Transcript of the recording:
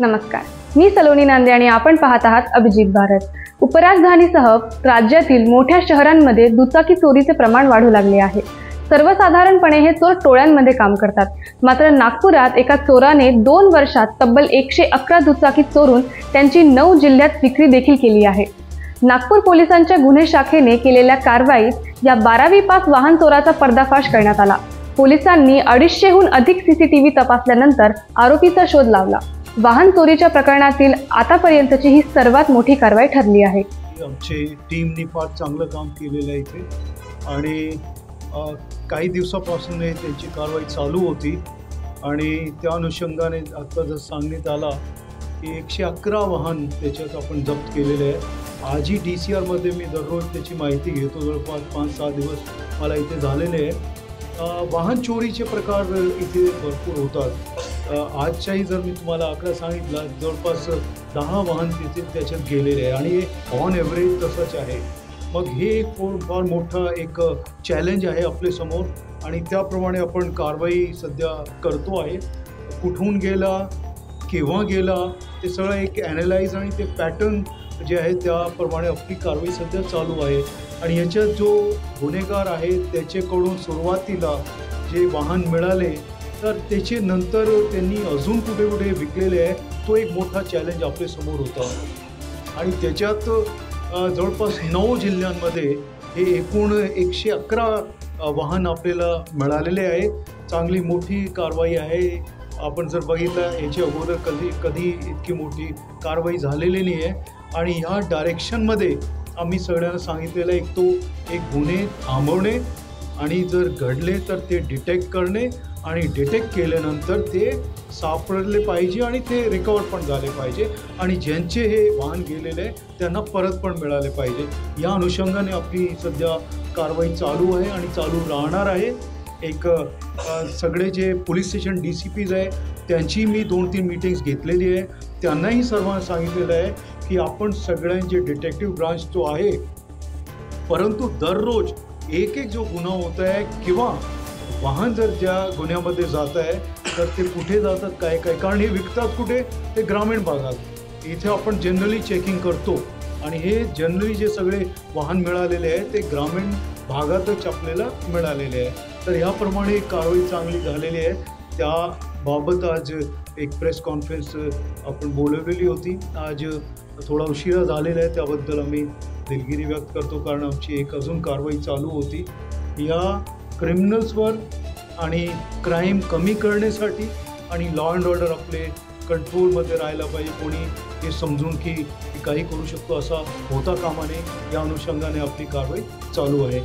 नमस्कार, मी सलोनी नांदे आणि आपण पाहत आहात अभिजित भारत। उपराजधानीसह राज्यातील मोठ्या शहरांमध्ये दुचाकी चोरीचे प्रमाण वाढू लागले आहे। सर्वसाधारणपणे हे चोर टोळ्यांमध्ये काम करतात, मात्र नागपुरात एका चोराने 2 वर्षात तब्बल 111 दुचाकी चोरून त्यांची 9 जिल्ह्यात विक्री देखील केली आहे। नागपूर पोलिसांच्या गुन्हे शाखेने केलेल्या कारवाईत या 12वी पास वाहन चोराचा पर्दाफाश करण्यात आला। पोलिसांनी 250हून अधिक सीसीटीव्ही तपासल्यानंतर आरोपीचा शोध लावला। वाहन चोरीच्या प्रकरणातील आतापर्यंतची ही सर्वात मोठी कारवाई ठरली आहे। आमची टीमने फार चांगलं काम केलेलं आहे इथे आणि काही दिवसापासून त्यांची कारवाई चालू होती आणि त्या अनुषंगाने आता जर सांगण्यात आला की 111 वाहन त्याच्यात आपण जप्त केलेले आहे। आजही DCRमध्ये मी दररोज त्याची माहिती घेतो, जवळपास 5-6 दिवस मला इथे झालेले आहे। वाहन चोरीचे प्रकार इथे भरपूर होतात। आजच्याही जर मी तुम्हाला आकडा सांगितला, जवळपास 10 वाहन तिथे त्याच्यात गेलेले आहे आणि ऑन ॲव्हरेज तसंच आहे। मग हे एक फार मोठा एक चॅलेंज आहे आपल्यासमोर आणि त्याप्रमाणे आपण कारवाई सध्या करतो आहे। कुठून गेला, केव्हा गेला, ते सगळं एक ॲनालाइज आणि ते पॅटर्न जे आहे त्याप्रमाणे आपली कारवाई सध्या चालू आहे। आणि याच्यात जो गुन्हेगार आहे त्याच्याकडून सुरुवातीला जे वाहन मिळाले तर त्याचे नंतर त्यांनी अजून कुठे कुठे विकलेले आहे, तो एक मोठा चॅलेंज आपल्यासमोर होता। आणि त्याच्यात जवळपास 9 जिल्ह्यांमध्ये हे एकूण 111 वाहन आपल्याला मिळालेले आहे। चांगली मोठी कारवाई आहे। आपण जर बघितलं याच्या अगोदर कधी इतकी मोठी कारवाई झालेली नाही आहे आणि ह्या डायरेक्शनमध्ये आम्ही सगळ्यांना सांगितलेलं एक गुन्हे थांबवणे आणि जर घडले तर ते डिटेक्ट करणे आणि डिटेक्ट केल्यानंतर ते सापडले पाहिजे आणि ते रिकवर पण झाले पाहिजे आणि ज्यांचे हे वाहन गेलेले आहे त्यांना परत पण मिळाले पाहिजे। या अनुषंगाने आपली सध्या कारवाई चालू आहे आणि चालू राहणार आहे। एक सगळे जे पोलीस स्टेशन DCPs आहे त्यांची मी 2-3 मीटिंग्स घेतलेली आहे। त्यांनाही सर्वांना सांगितलेलं आहे की आपण सगळ्यांचे डिटेक्टिव्ह ब्रांच जो आहे, परंतु दररोज एक जो गुन्हा होत आहे किंवा वाहन जर ज्या गुन्ह्यामध्ये जात आहे तर ते कुठे जातात, काय कारण हे विकतात कुठे, ते ग्रामीण भागात। इथे आपण जनरली चेकिंग करतो आणि हे जनरली जे सगळे वाहन मिळालेले आहे ते ग्रामीण भागातच आपल्याला मिळालेले आहे। तर ह्याप्रमाणे कारवाई चांगली झालेली आहे। त्याबाबत आज एक प्रेस कॉन्फरन्स आपण बोलवलेली होती। आज थोडा उशिरा झालेला आहे, त्याबद्दल आम्ही दिलगिरी व्यक्त करतो, कारण आमची एक अजून कारवाई चालू होती। या क्रिमिनल्सवर आणि क्राईम कमी करण्यासाठी आणि लॉ अँड ऑर्डर आपले कंट्रोलमध्ये राहायला पाहिजे। कोणी हे समजून की काही करू शकतो असा होता कामा नये, या अनुषंगाने आपली कारवाई चालू आहे।